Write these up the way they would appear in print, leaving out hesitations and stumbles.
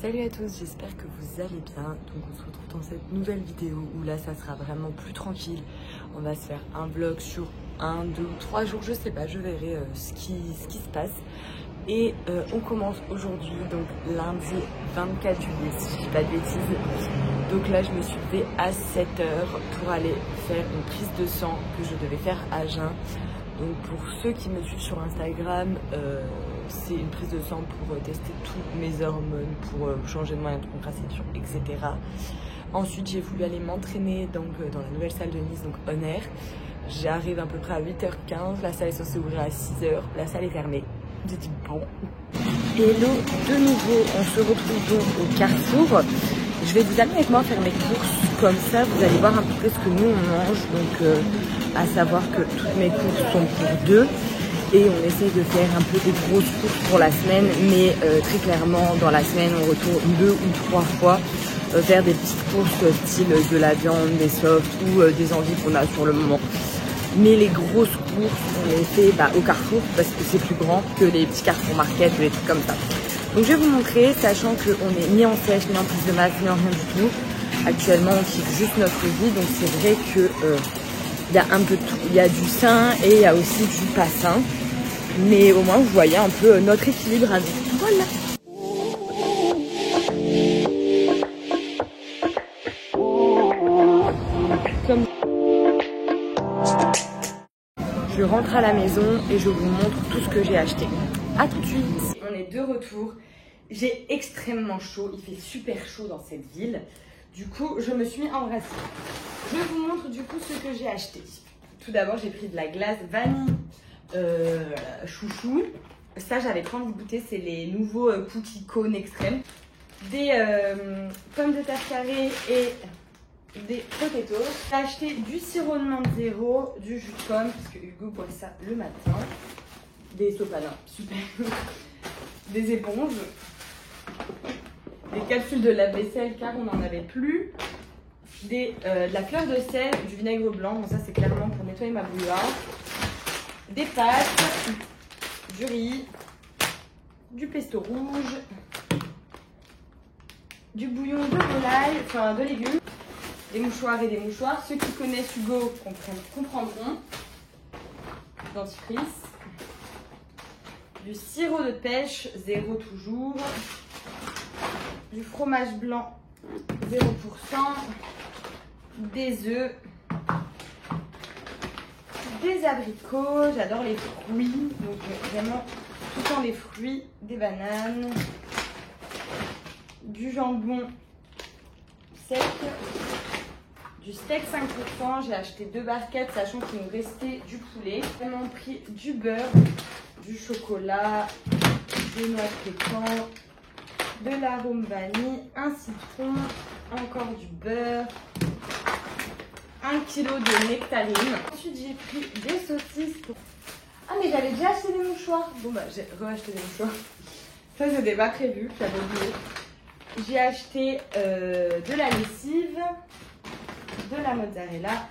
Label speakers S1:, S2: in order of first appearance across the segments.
S1: Salut à tous, j'espère que vous allez bien. Donc on se retrouve dans cette nouvelle vidéo où là ça sera vraiment plus tranquille. On va se faire un vlog sur 1, 2 ou 3 jours, je sais pas, je verrai ce qui se passe. Et on commence aujourd'hui, donc lundi 24 juillet, si je dis pas de bêtises. Donc là je me suis levée à 7h pour aller faire une prise de sang que je devais faire à jeun. Donc pour ceux qui me suivent sur Instagram, c'est une prise de sang pour tester toutes mes hormones, pour changer de moyen de contraception, etc. Ensuite j'ai voulu aller m'entraîner dans la nouvelle salle de Nice, donc On Air. J'arrive à peu près à 8h15, la salle est censée ouvrir à 6h, la salle est fermée. J'ai dit bon. Hello, de nouveau, on se retrouve donc au Carrefour. Je vais vous amener avec moi faire mes courses, comme ça vous allez voir à peu près ce que nous on mange. Donc à savoir que toutes mes courses sont pour 2 et on essaye de faire un peu des grosses courses pour la semaine, mais très clairement dans la semaine on retourne 2 ou 3 fois faire des petites courses style de la viande, des softs ou des envies qu'on a sur le moment. Mais les grosses courses, on les fait au Carrefour parce que c'est plus grand que les petits Carrefour Market ou des trucs comme ça. Donc je vais vous montrer, sachant qu'on n'est ni en sèche, ni en prise de masse, ni en rien du tout. Actuellement, on kiffe juste notre vie, donc c'est vrai que y a un peu tout. Il y a du sain et il y a aussi du pas sain. Mais au moins, vous voyez un peu notre équilibre à vie. Voilà. Comme je rentre à la maison et je vous montre tout ce que j'ai acheté. A tout de suite. On est de retour. J'ai extrêmement chaud. Il fait super chaud dans cette ville. Du coup, je me suis mis en brassière. Je vous montre du coup ce que j'ai acheté. Tout d'abord, j'ai pris de la glace vanille chouchou. Ça, j'avais trop envie de goûter. C'est les nouveaux cookies cônes extrêmes. Des pommes de terre carrées et des potatoes. J'ai acheté du sirop de menthe zéro, du jus de pomme, parce que Hugo boit ça le matin. Des sopalins, super. Des éponges. Des capsules de lave-vaisselle car on n'en avait plus. De la fleur de sel, du vinaigre blanc. Bon, ça c'est clairement pour nettoyer ma bouilloire. Des pâtes, du riz, du pesto rouge, du bouillon de volaille, enfin de légumes. Des mouchoirs et des mouchoirs. Ceux qui connaissent Hugo comprendront. Dentifrice. Du sirop de pêche, 0 toujours. Du fromage blanc, 0%. Des œufs. Des abricots. J'adore les fruits. Donc vraiment tout le temps des fruits. Des bananes. Du jambon sec. Du steak 5%, j'ai acheté 2 barquettes, sachant qu'il nous restait du poulet. J'ai vraiment pris du beurre, du chocolat, des noix de pécan, de l'arôme vanille, un citron, encore du beurre, 1 kg de nectarine. Ensuite, j'ai pris des saucisses pour... Ah, mais j'avais déjà acheté des mouchoirs. Bon, bah, j'ai re-acheté des mouchoirs. Ça, c'était pas prévu, j'avais oublié. J'ai acheté de la lessive, de la mozzarella,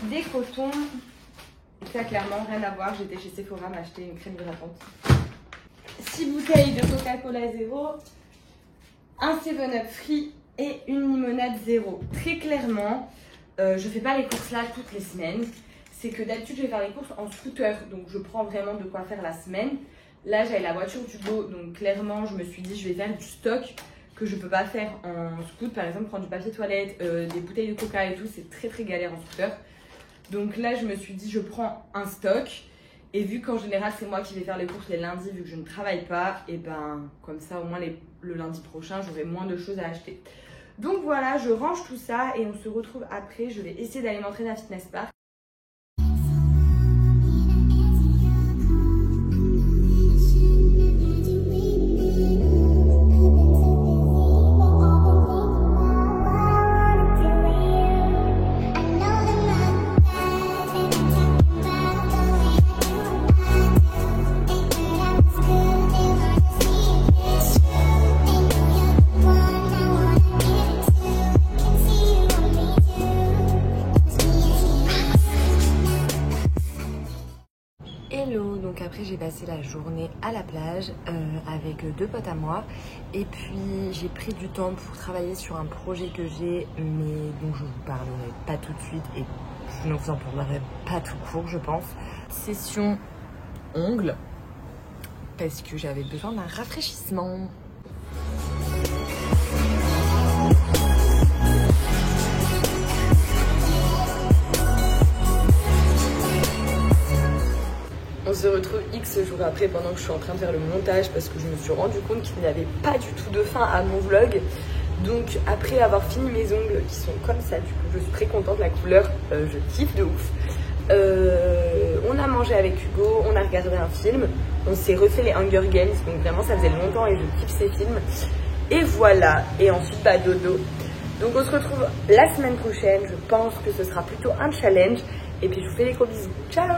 S1: des cotons. Ça clairement rien à voir, j'étais chez Sephora m'acheter une crème hydratante. 6 bouteilles de Coca-Cola zéro, un 7-Up free et une limonade zéro. Très clairement, je fais pas les courses là toutes les semaines. C'est que d'habitude je vais faire les courses en scooter, donc je prends vraiment de quoi faire la semaine. Là j'avais la voiture du beau, donc clairement je me suis dit je vais faire du stock que je peux pas faire en scoot. Par exemple prendre du papier toilette, des bouteilles de coca et tout, c'est très galère en scooter. Donc là je me suis dit je prends un stock. Et vu qu'en général c'est moi qui vais faire les courses les lundis vu que je ne travaille pas, et ben comme ça au moins le lundi prochain j'aurai moins de choses à acheter. Donc voilà, je range tout ça et on se retrouve après. Je vais essayer d'aller m'entraîner à Fitness Park. journée à la plage avec 2 potes à moi. Et puis j'ai pris du temps pour travailler sur un projet que j'ai, mais dont je vous parlerai pas tout de suite et je ne vous en parlerai pas tout court, je pense. Session ongles, parce que j'avais besoin d'un rafraîchissement. On se retrouve X jours après pendant que je suis en train de faire le montage parce que je me suis rendu compte qu'il n'y avait pas du tout de fin à mon vlog. Donc après avoir fini mes ongles qui sont comme ça, du coup je suis très contente, la couleur, je kiffe de ouf. On a mangé avec Hugo, on a regardé un film, on s'est refait les Hunger Games, donc vraiment ça faisait longtemps et je kiffe ces films. Et voilà, et ensuite bah dodo. Donc on se retrouve la semaine prochaine, je pense que ce sera plutôt un challenge. Et puis je vous fais des gros bisous, ciao!